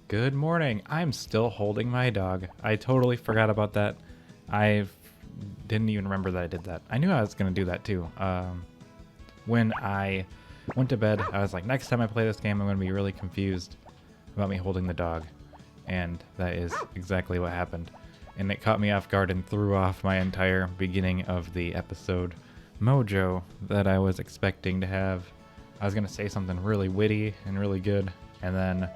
Good morning. I'm still holding my dog. I totally forgot about that. I didn't even remember that I did that. I knew I was going to do that too. When I went to bed, I was like, next time I play this game, I'm going to be really confused about me holding the dog. And that is exactly what happened. And it caught me off guard and threw off my entire beginning of the episode mojo that I was expecting to have. I was going to say something really witty and really good, and then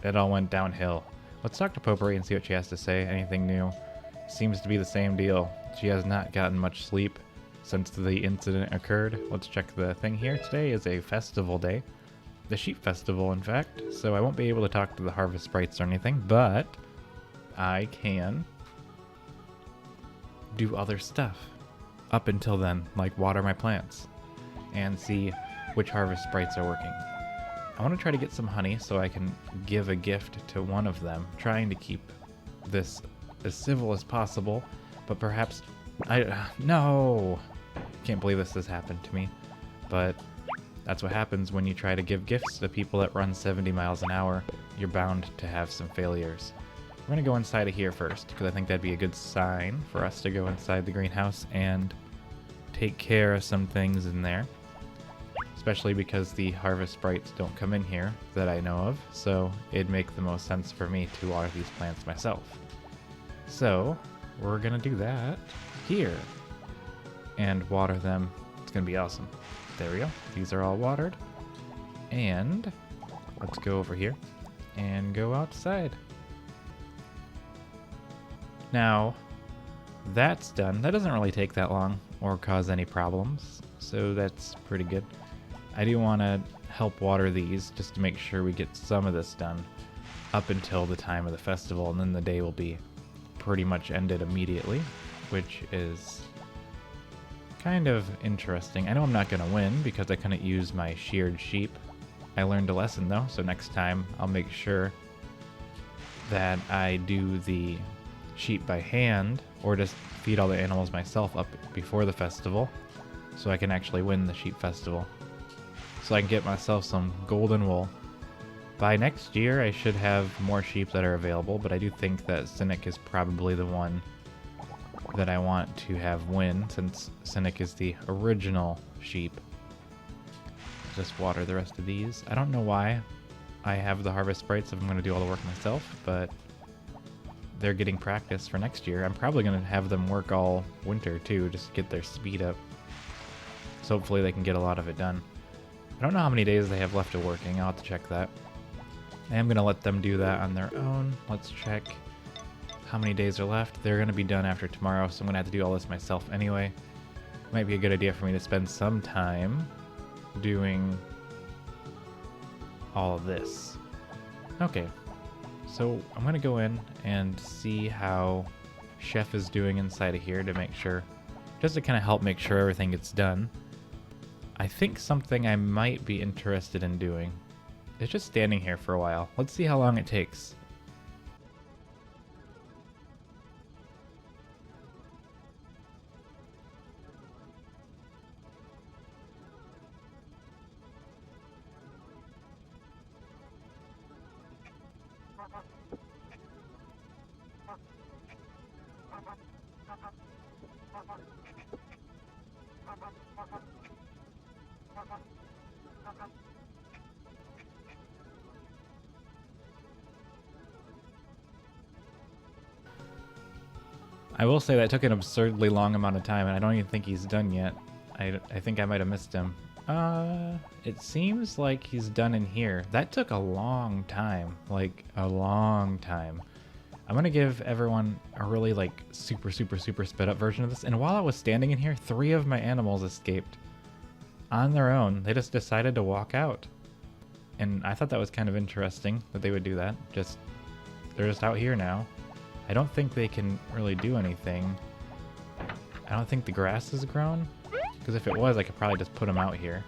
it all went downhill. Let's talk to Potpourri and see what she has to say. Anything new? Seems to be the same deal. She has not gotten much sleep since the incident occurred. Let's check the thing here. Today is a festival day. The sheep festival, in fact. So I won't be able to talk to the harvest sprites or anything, but I can do other stuff up until then, like water my plants and see which harvest sprites are working. I want to try to get some honey so I can give a gift to one of them, trying to keep this as civil as possible, but perhaps no! Can't believe this has happened to me, but that's what happens when you try to give gifts to people that run 70 miles an hour. You're bound to have some failures. We're going to go inside of here first, because I think that'd be a good sign for us to go inside the greenhouse and take care of some things in there. Especially because the harvest sprites don't come in here that I know of, so it'd make the most sense for me to water these plants myself. So, we're going to do that here and water them. It's going to be awesome. There we go. These are all watered. And let's go over here and go outside. Now, that's done. That doesn't really take that long or cause any problems, so that's pretty good. I do want to help water these just to make sure we get some of this done up until the time of the festival, and then the day will be pretty much ended immediately, which is kind of interesting. I know I'm not going to win because I couldn't use my sheared sheep. I learned a lesson though, so next time I'll make sure that I do the sheep by hand or just feed all the animals myself up before the festival so I can actually win the sheep festival. So I can get myself some golden wool. By next year, I should have more sheep that are available, but I do think that Cynic is probably the one that I want to have win, since Cynic is the original sheep. Just water the rest of these. I don't know why I have the harvest sprites if I'm going to do all the work myself, but they're getting practice for next year. I'm probably going to have them work all winter too, just to get their speed up. So hopefully they can get a lot of it done. I don't know how many days they have left of working. I'll have to check that. I am going to let them do that on their own. Let's check how many days are left. They're going to be done after tomorrow, so I'm going to have to do all this myself anyway. Might be a good idea for me to spend some time doing all of this. Okay, so I'm going to go in and see how Chef is doing inside of here to make sure, just to kind of help make sure everything gets done. I think something I might be interested in doing is just standing here for a while. Let's see how long it takes. I will say that took an absurdly long amount of time, and I don't even think he's done yet. I think I might have missed him. It seems like he's done in here. That took a long time, like a long time. I'm gonna give everyone a really like super sped up version of this. And while I was standing in here, 3 of my animals escaped on their own. They just decided to walk out. And I thought that was kind of interesting that they would do that. They're just out here now. I don't think they can really do anything. I don't think the grass has grown, because if it was, I could probably just put them out here.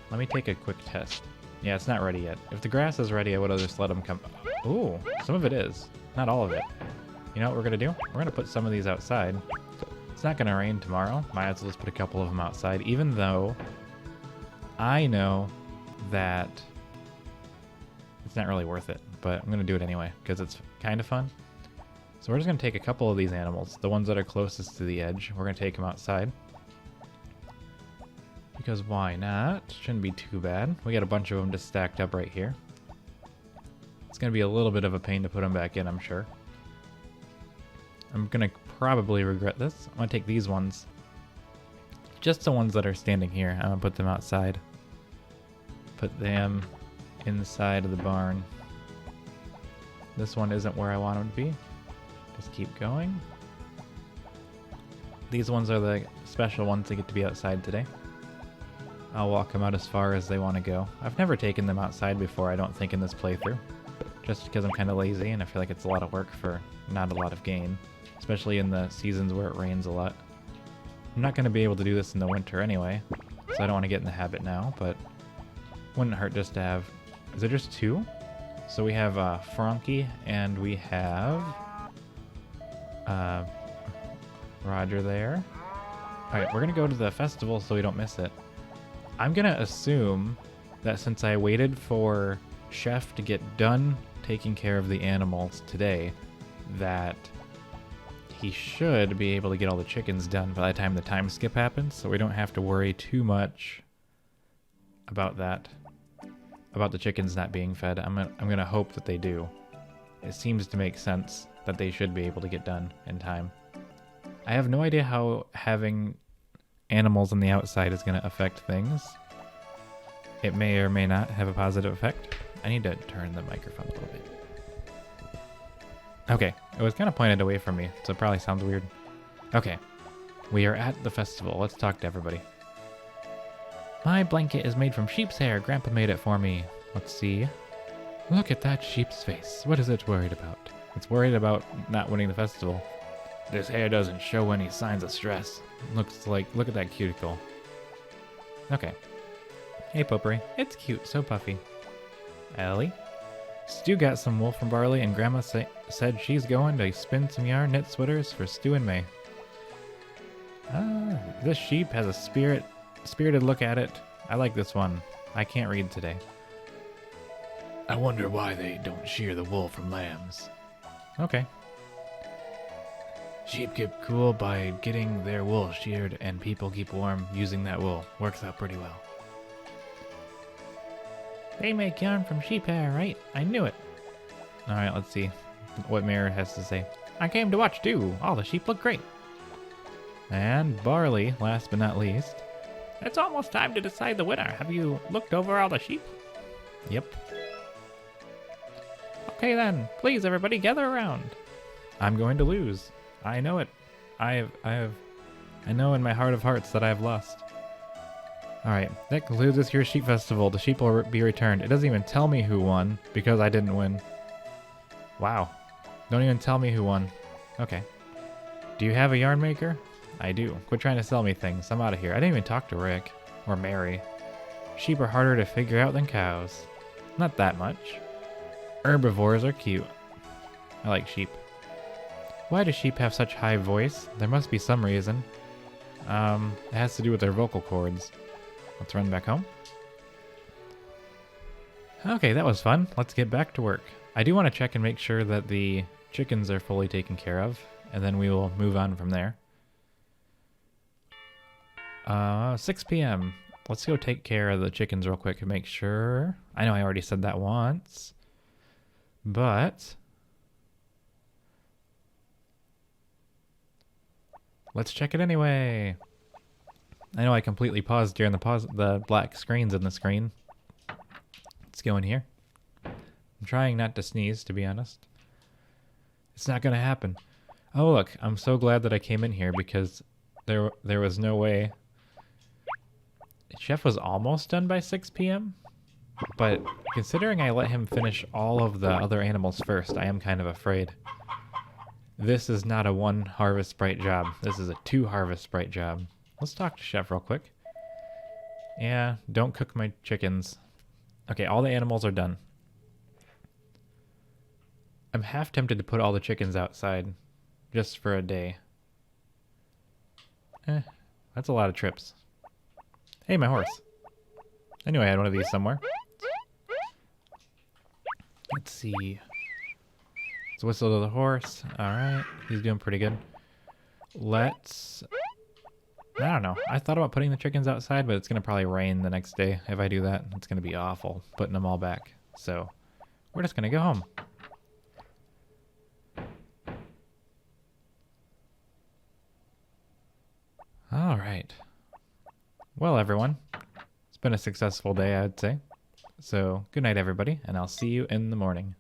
Let me take a quick test. Yeah, it's not ready yet. If the grass is ready, I would have just let them come. Ooh, some of it is. Not all of it. You know what we're going to do? We're going to put some of these outside. It's not going to rain tomorrow. Might as well just put a couple of them outside, even though I know that It's not really worth it, but I'm going to do it anyway because it's kind of fun. So we're just going to take a couple of these animals, the ones that are closest to the edge. We're going to take them outside. Because why not? Shouldn't be too bad. We got a bunch of them just stacked up right here. It's going to be a little bit of a pain to put them back in, I'm sure. I'm going to probably regret this. I'm going to take these ones. Just the ones that are standing here. I'm going to put them outside. Put them inside of the barn. This one isn't where I want them to be. Just keep going. These ones are the special ones that get to be outside today. I'll walk them out as far as they want to go. I've never taken them outside before, I don't think, in this playthrough. Just because I'm kind of lazy and I feel like it's a lot of work for not a lot of gain. Especially in the seasons where it rains a lot. I'm not going to be able to do this in the winter anyway, so I don't want to get in the habit now, but wouldn't hurt just to have... Is there just two? So we have Frankie and we have Roger there. Alright, we're going to go to the festival so we don't miss it. I'm going to assume that since I waited for Chef to get done taking care of the animals today, that he should be able to get all the chickens done by the time the time skip happens, so we don't have to worry too much about that. About the chickens not being fed. I'm gonna hope that they do. It seems to make sense that they should be able to get done in time. I have no idea how having animals on the outside is gonna affect things. It may or may not have a positive effect. I need to turn the microphone a little bit. Okay, it was kind of pointed away from me, so it probably sounds weird. Okay, we are at the festival. Let's talk to everybody. My blanket is made from sheep's hair. Grandpa made it for me. Let's see. Look at that sheep's face. What is it worried about? It's worried about not winning the festival. This hair doesn't show any signs of stress. Looks like, look at that cuticle. Okay. Hey, Potpourri. It's cute, so puffy. Ellie? Stu got some wool from Barley, and Grandma said she's going to spin some yarn, knit sweaters for Stu and May. This sheep has a spirited look at it. I like this one. I can't read today. I wonder why they don't shear the wool from lambs. Okay. Sheep keep cool by getting their wool sheared, and people keep warm using that wool. Works out pretty well. They make yarn from sheep hair, right? I knew it. Alright, let's see what Mirror has to say. I came to watch too. All the sheep look great. And Barley, last but not least. It's almost time to decide the winner. Have you looked over all the sheep? Yep. Okay then, please everybody gather around. I'm going to lose. I know it. I know in my heart of hearts that I have lost. Alright, that concludes this year's sheep festival. The sheep will be returned. It doesn't even tell me who won, because I didn't win. Wow. Don't even tell me who won. Okay. Do you have a yarn maker? I do. Quit trying to sell me things. I'm out of here. I didn't even talk to Rick. Or Mary. Sheep are harder to figure out than cows. Not that much. Herbivores are cute. I like sheep. Why do sheep have such high voice? There must be some reason. It has to do with their vocal cords. Let's run back home. Okay, that was fun. Let's get back to work. I do want to check and make sure that the chickens are fully taken care of, and then we will move on from there. 6 p.m. Let's go take care of the chickens real quick and make sure. I know I already said that once, but let's check it anyway. I know I completely paused during the black screens in the screen. Let's go in here. I'm trying not to sneeze, to be honest. It's not going to happen. Oh, look. I'm so glad that I came in here because there was no way. Chef was almost done by 6 p.m. But considering I let him finish all of the other animals first, I am kind of afraid. This is not a 1 harvest sprite job. This is a 2 harvest sprite job. Let's talk to Chef real quick. Yeah, don't cook my chickens. Okay, all the animals are done. I'm half tempted to put all the chickens outside just for a day. That's a lot of trips. Hey, my horse. I knew I had one of these somewhere. Let's see. Let's whistle to the horse. All right, he's doing pretty good. Let's... I don't know. I thought about putting the chickens outside, but it's going to probably rain the next day. If I do that, it's going to be awful, putting them all back. So we're just going to go home. All right. Well, everyone, it's been a successful day, I'd say. So good night, everybody, and I'll see you in the morning.